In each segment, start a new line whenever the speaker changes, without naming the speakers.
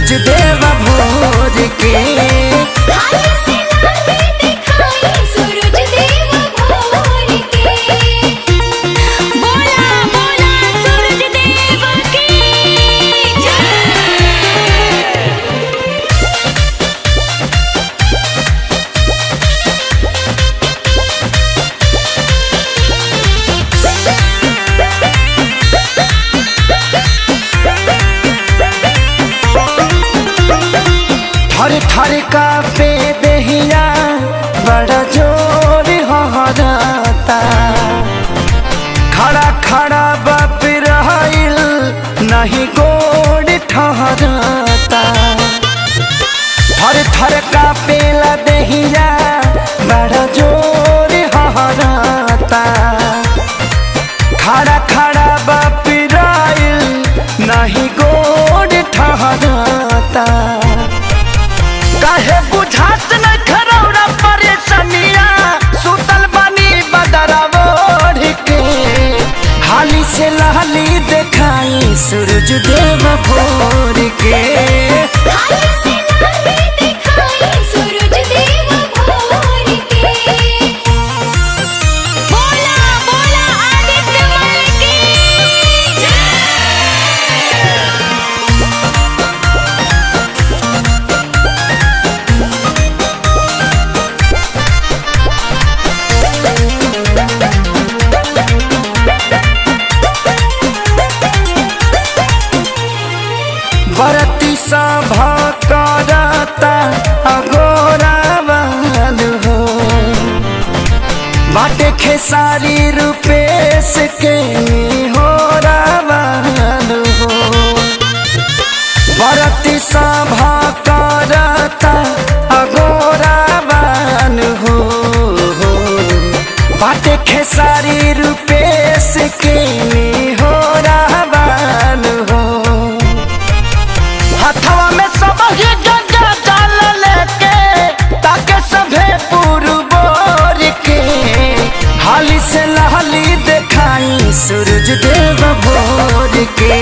सूरज देव भोर के। थर थर का पे दहिया बड़ा जोर हहराता, खड़ा खड़ा बाप रहिल नहीं गोड़ ठहराता। थर थर का पेला दहिया बड़ा जोर हहराता, खड़ा खड़ा बाप रहिल नहीं गोड़ ठहराता। काहे बुझात न खरौरा परेशानिया, सुतल बानी बदरा ओढ़ के। हाली से लाली देखाई सूरज देव भोर के। बरती सभा करता अगोरा वाल हो, बाटे खेसारी रूपेश के हो रावाल हो। बरती सभा करता अगोरा वाल हो, बाटे खेसारी रूपेश के हो रावाल हो। हथवा में सब ही गंगा जल लेके ताके सभे पुरबोर के। हाली से लहली देखाई सूरज देव भोर के।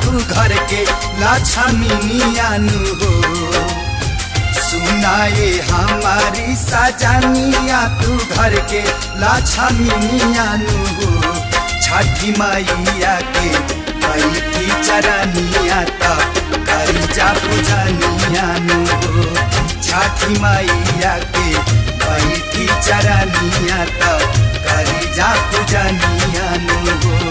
तू घर के लक्ष्मीनिया नु हो। सुनाए हमारी सजनिया तू घर के लक्ष्मीनिया नु हो। छठी मैया के बैठी चरनिया त करी जा पूजनिया नु हो। छठी मैया के बैठी चरनिया त करी जा पूजनिया नु हो।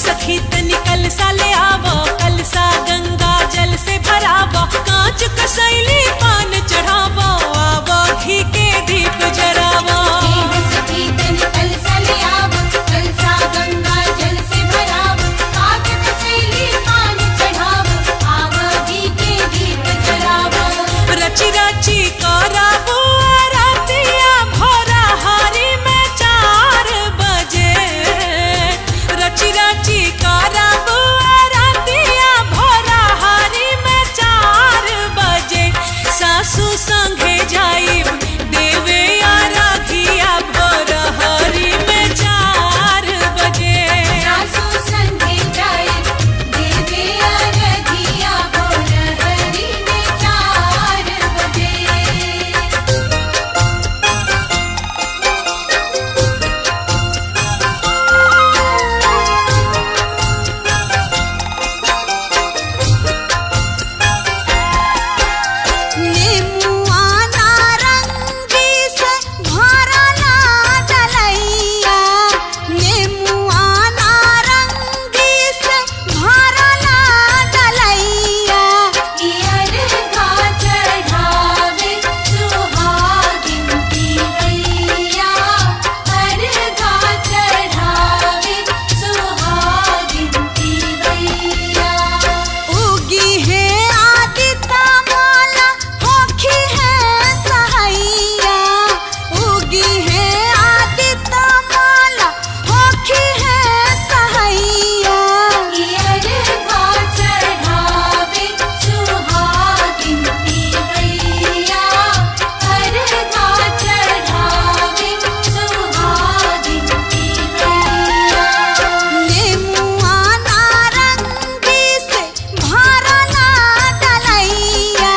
सखी तनी कलसा ले आवो, कलसा गंगा जल से भरावो। कांच कसैली पान चढ़ावो, आवो घी के दीप जरावो।
सखी तनी कलसा ले आवो, कलसा गंगा जल से भरावो। कांच कसैली पान चढ़ावो, आवो घी के दीप जरावो।
रची रची करावो आरतिया भोरा हारी में 4 बजे। रची रची करावो आरतिया भोरा हारी में 4 बजे। सासू संगे जाइब देवे आराधिया भोरा हारी में 4 बजे।
सासू संगे जाइब देवे आराधिया भोरा हारी में 4 बजे।
नेमुआ नारंगी से भरला डलैया। नेमुआ नारंगी से भरला डलैया।
पियर का चढ़ावे सुहागिन की गैया। हर का चढ़ावे सुहागिन की गैया।
उगी है आदिता माला होखी है सहैया। उगी है आदिता माला होखी है सहैया।
पियर का चढ़ावे सुहागिन की गैया। हर का चढ़ावे सुहागिन की गैया।
नेमुआ नारंगी से भरला डलैया।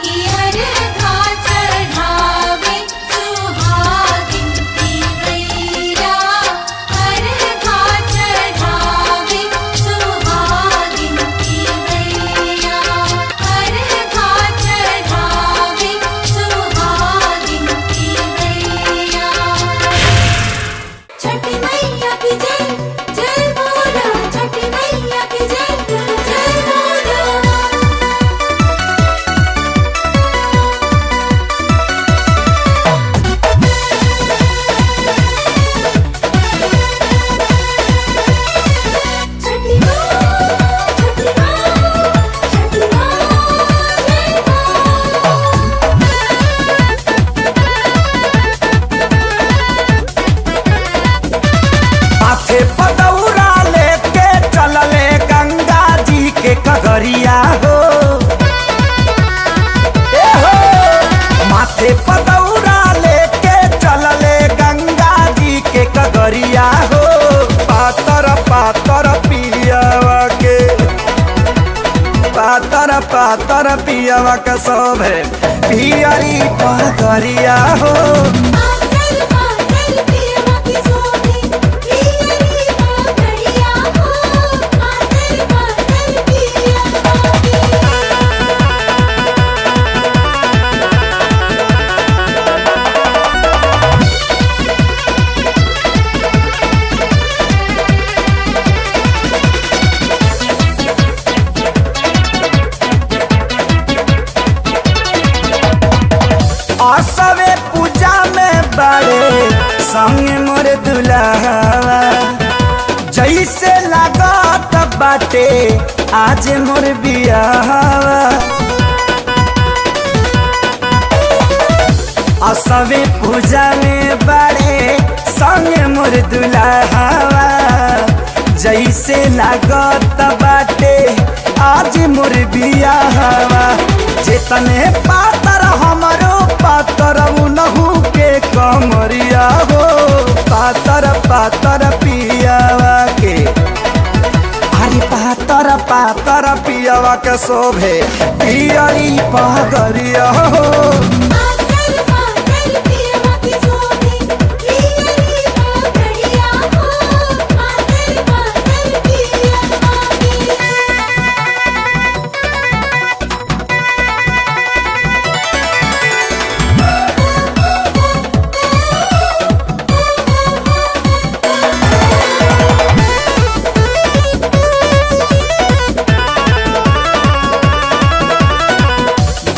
पियर का चढ़ावे सुहागिन की गैया। हर का चढ़ावे सुहागिन की गैया। हर का चढ़ावे सुहागिन की गैया। छठी मैया की जय जय बोलो। छठी मैया की जय जय बोलो। छठी माँ, छठी माँ, छठी माँ, जय
माथे पदौरा लेके चलले गंगा जी के कगरिया हो। ए हो माथे पदौरा लेके चलले गंगा जी के कगरिया हो। पातर पातर पियावा के पातर पातर पियावा के शोभे पियरी पगरिया हो।
पागल पागल पियवा की सोभी पियरी पगड़िया हो। पागल पागल पियवा की।
असवे पूजा में बड़े संग मोर दुल्हा। जैसे लागत बाटे आज मोर बियाहवा। असवे पूजा में बड़े संग मोर दुल्हा। जैसे लागत बाटे आज मोर बियाहवा। जेतने पातर हमरो पातर उनहु के कमरिया हो, पातर पातर पियावा के। अरे पातर पातर पियावा के शोभे पियरी पगरिया हो।
पातर पातर पियवा की शोभे पियरी पगड़िया हो। पातर पातर पियवा की।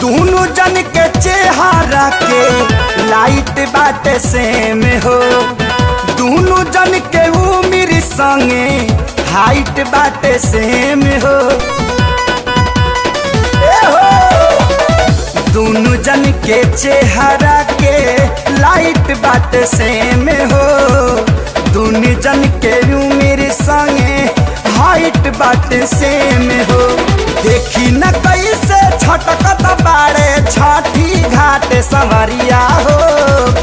दोनों जन के चेहरा के लाइट बाटे सेम हो। दोनों जन के उम्र संगे हाइट बाटे सेम हो। ए हो दोनों जन के चेहरा के लाइट बाटे सेम हो। दोनों जन के उम्र संगे हाइट बाटे सेम हो। देखी न कैसे छटकत बाड़े छठी घाट संवरिया हो।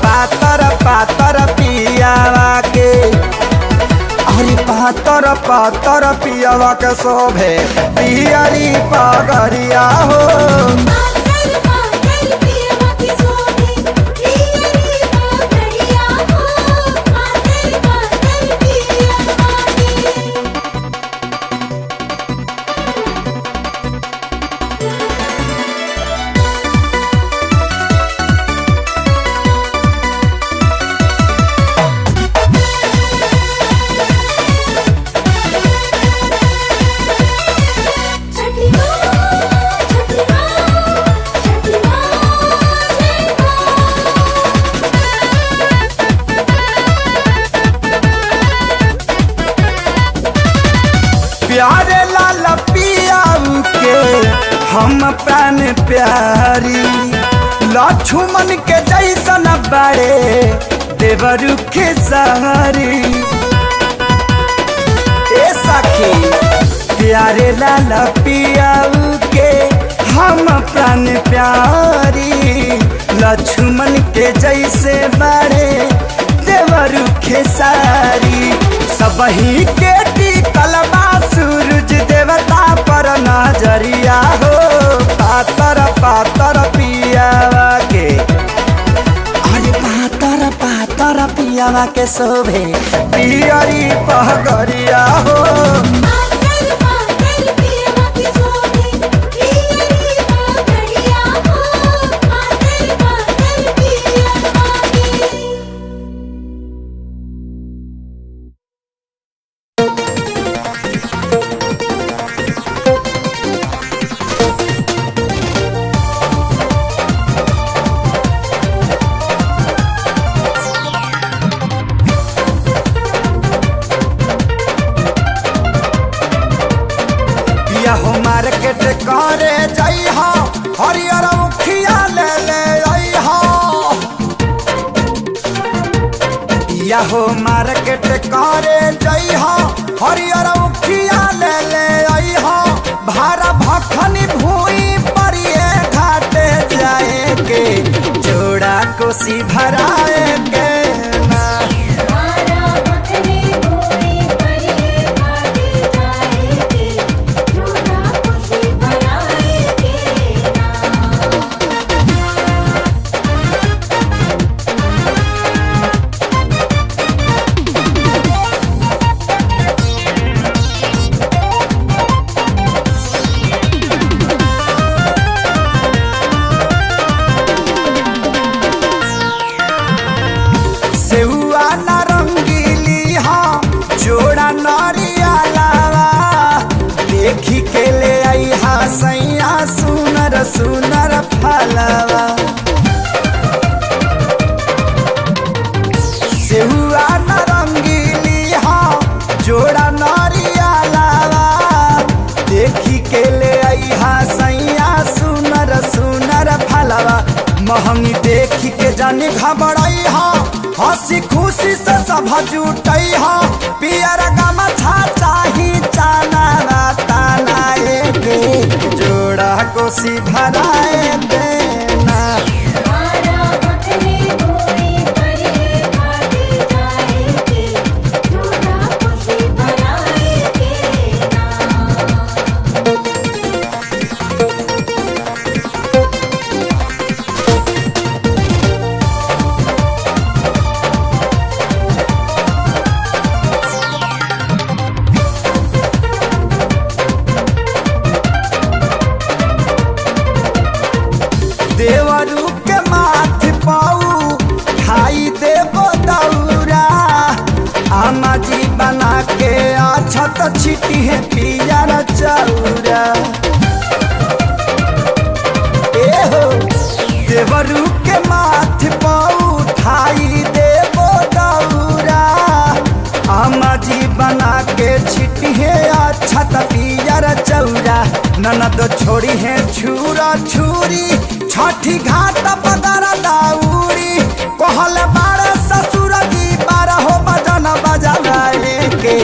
पातर पातर पियावा के। अरे पातर पातर पियावा के शोभे पियरी पगरिया हो।
पातर पातर पियवा की शोभे पियरी पगड़िया हो। पातर पातर पियवा की। छठी माँ छठी माँ छठी माँ जय
प्यारे लाल पियाऊ के हम प्राण प्यारी। लक्ष्मण के जैसन बड़े देवरु के सहारी। ए सखी प्यारे लाल पियाऊ के हम प्राण प्यारी। लक्ष्मण के जैसे बड़े देवरु के सारी। सबही के टिकल बा सूरज देवता पर नजरिया हो। पातर पातर पियावा के। अरे पातर पातर पियावा के शोभे पियरी पगरिया हो।
पातर पातर पियवा की शोभे पियरी पगड़िया हो। पातर पातर पियवा की।
पिया हो मार्केट करे जाई हो। हरियर मुखिया ले ले आई हो। पिया हो मार्केट करे जाई हो। हरियर मुखिया ले ले आई हो। भारा भखनी भूई परिए घाटे जाए के। जोड़ा कोसी भराए के ना।
हमारा भखनी भूमि परिए घाटे जाएगी। जोड़ा खुशी बनाएगी ना। सेहुआ नारंगीली हाँ जोड़ा नरिया लावा। देखी के ले आई हा सैया सुनर सुनर फलवा। सेहुआ नारंगीली हाँ जोड़ा नरिया लावा। देखी के ले आई हा सैया सुनर सुनर फलवा। महंगी देखी के जानी घबराई हा।
हंसी खुशी से सब जुटई हो पियर गमछा चाही चाना ताना के जोड़ा कोसी भराए देना।
हमारा बकरी गोरी करे घाटे जाएगी जोड़ा खुशी बनाएगी ना।
देवरू के माथ पाऊ खाई देवो दौरा आमा जी बना के अछत छिटी है पियर चौरा। ए हो देवरू के माथ पाऊ खाई देवो दौरा आमा जी बना के छिटी है अछत पियर चौरा। ननद छोड़ी है छुरा छुरी छठी घाट पदर दाउरी कहल बार ससुर की बार हो बजन बजाए के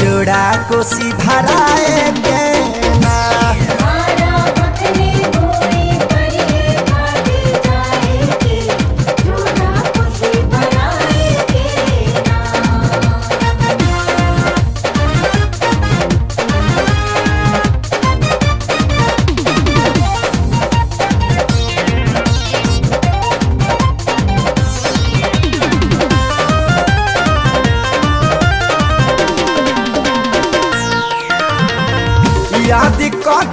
जोड़ा कोसी भराए देना।
हमारा बकरी गोरी करे घाटे जाएगी जोड़ा खुशी बनाएगी ना।
याद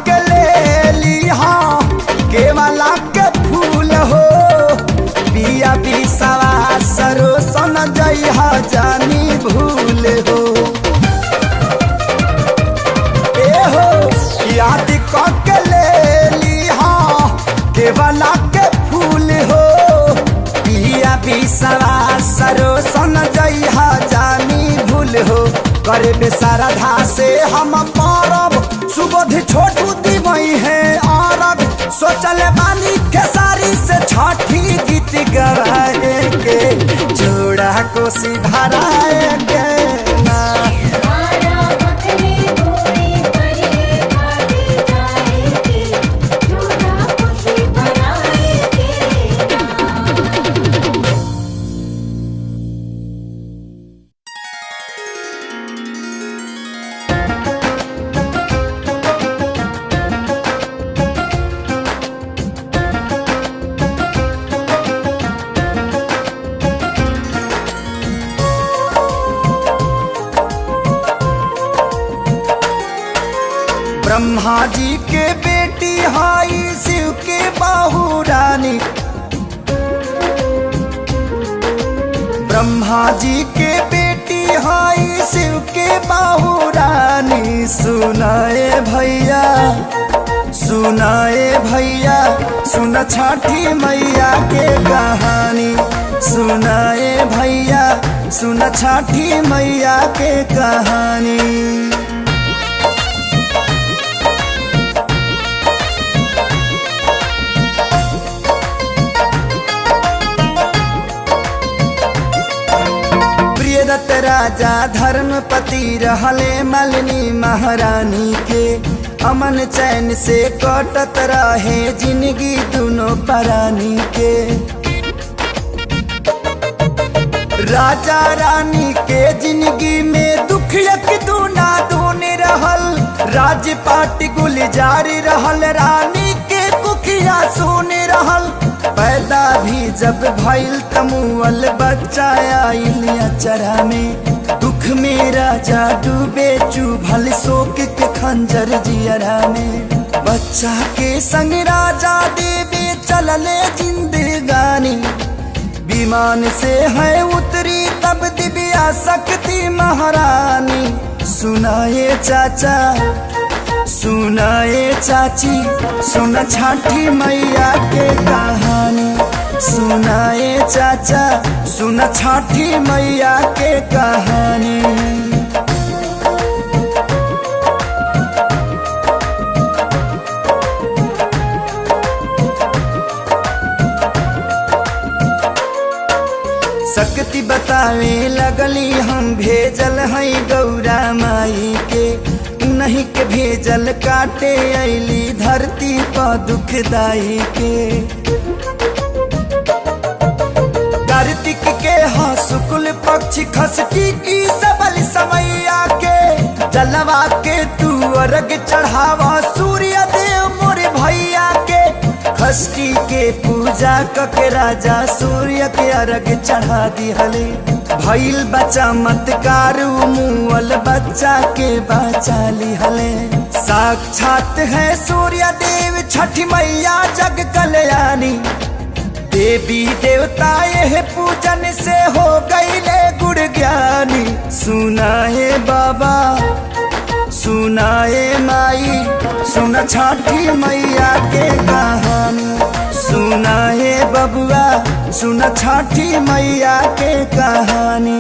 के ले ली हाँ केवला के फूल हो पिया बिसवा सरो सन जई जानी भूल हो। ए हो याद के ले ली हाँ केवला के फूल हो पिया बिसवा सरो सन जई जानी भूल हो। करे बेसारधा से हम पारब सुबोध छोटू दीवई है औरब सोचल बानी खेसारी से छठी गीत गवाए के जोड़ा कोसी भराए के ना।
हमारा बकरी गोरी करे घाटे जाएगी जोड़ा खुशी बनाएगी ना।
ब्रह्मा जी के बेटी हाई शिव के बाहू रानी ब्रह्मा जी के बेटी हाई शिव के बाहू रानी। सुनाए भैया सुन छठी मैया के कहानी सुनाए भैया सुन छठी मैया के कहानी। प्रियदत्त राजा धर्मपति रहले मलिनी महारानी के अमन चैन से कटत रहे जिंदगी दोनों प्राणी के। राजा रानी के जिंदगी में दुख यक दूना दून रहल राजपाट गुलजारी रहल रानी के कुखिया सुन रहल। पैदा भी जब भइल तमुअल बच्चा आइल अचरा में दुख में राजा डूबे चुभल शोक के खंजर जियरा में। बच्चा के संग राजा देवे चलले जिंदगानी विमान से है उतरी तब दिव्या शक्ति महारानी। सुनाए चाचा सुनाए चाची सुन छठी मैया के कहानी सुनाए चाचा सुन छठी मैया के कहानी। शक्ति गावे लगली हम भेजल हई गौरा माई के, नहीं के भेजल काटे अली धरती पर दुखदाई के। कार्तिक के हाँ शुक्ल पक्ष खसटी की सबल समैया के, जलवा के तू अर्घ चढ़ावा सूर्य देव मोर भैया के। खष्टी के पूजा कके राजा सूर्य के अर्घ चढ़ा दिहले, भइल बच्चा मतकार मुअल बच्चा के बचा लिहले। साक्षात है सूर्य देव छठी मैया जग कल्याणी, देवी देवता यह पूजन से हो गईले गुण ज्ञानी। सुनाए बाबा सुनाए माई सुन छठी मैया के कहानी, सुनाए बबुआ सुन छठी मैया के कहानी।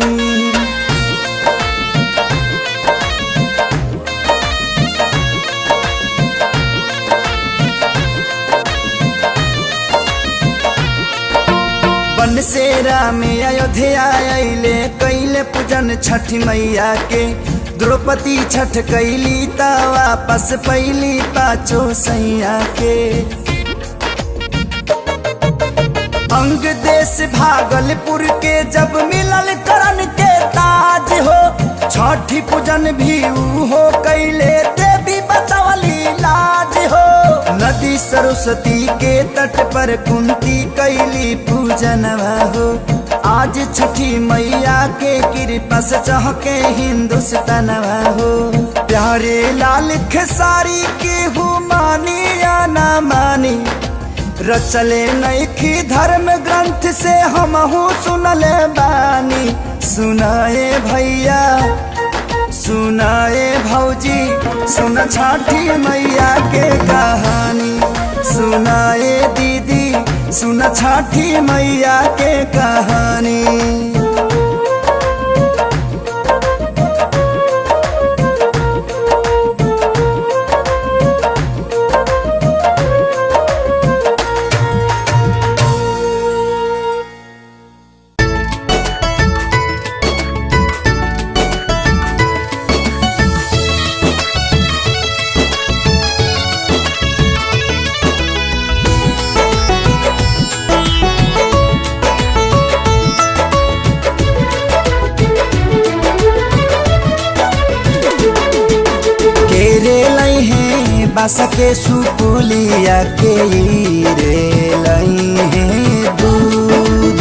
बनसेरा में अयोध्या अइले कैले पूजन छठी मैया के, द्रौपदी छठ कैली ता वापस पैली पाचो सैया के। अंग देश भागलपुर के जब मिलल करण के ताज हो, छठी पूजन भी ऊ हो कैले देवी बचवली लाज हो। नदी सरस्वती के तट पर कुंती कैली पूजनवा हो, आज छठी मैया के कृपा से चहके हिंदुस्तानवा हो। प्यारे लाल खेसारी के हु मानी या ना मानी, रचले नैखी धर्म ग्रंथ से हमहू सुनले बानी। सुनाए भैया सुनाए भौजी सुन छठी मैया के कहानी, सुनाए दीदी सुन छठी मैया के कहानी। बास के सुपुलिया के रे लई है दूध,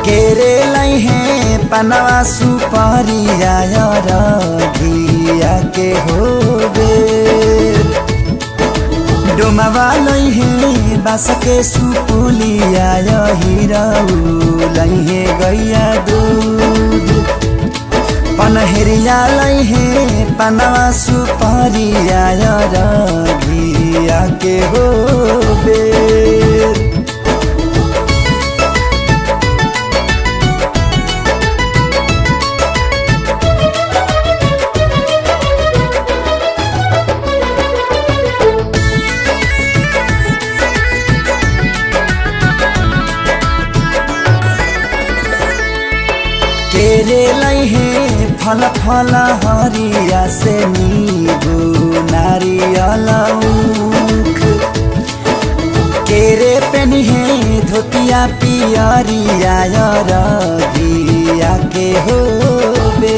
के रे लई है पनवा सुपारिया रघिया के होबे। डोमवा लई है बास के सुपुलिया हीराऊ लई है गैया दूध, पनहरिया लई है पनवा सुपारिया रघिया के होबे। केरे लई है फल फल हरिया से नींबू नारियल ऊख, केरे पेनी है धोतिया पियरिया रघिया के होबे।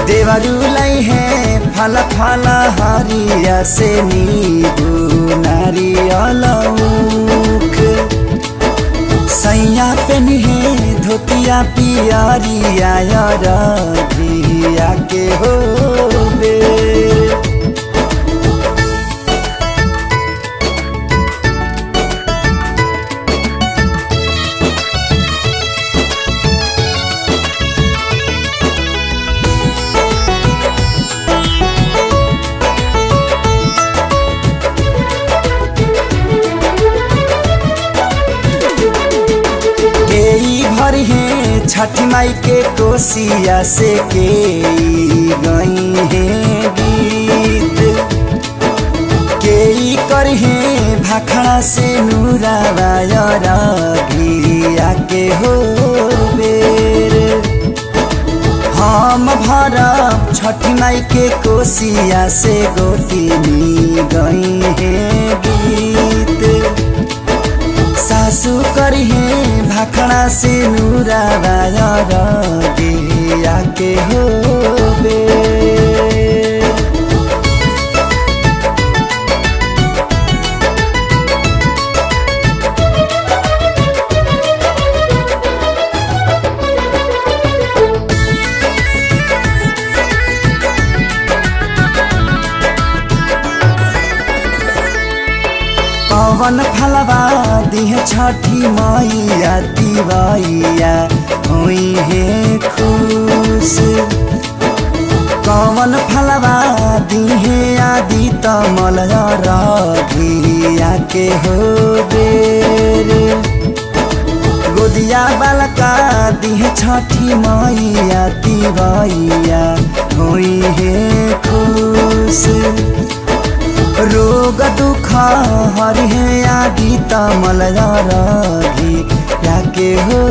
देवरू लई है फल फल हरिया से नींबू नारियल ऊख, सैया पेनी है धोतिया पियरिया रघिया के होबे। भर है छठी माई के कोसिया से के गई है गीत, के कर है भाखड़ा से नूरावा रघिया के हो छठी माई के कोसिया से गोतिनी गई है गीत सासू करी है भाखड़ा से नूरा गे आके हो बे पवन फलवा दिह छठी मैया दिवैया हुई है खुश पवन फलवा दिहे आदि तमल रघिया के हो बेर गोदिया बालका दिह छठी मैया दिवैया हुई है खुश रोग दुख हरि है आदि तमल रघी याके हो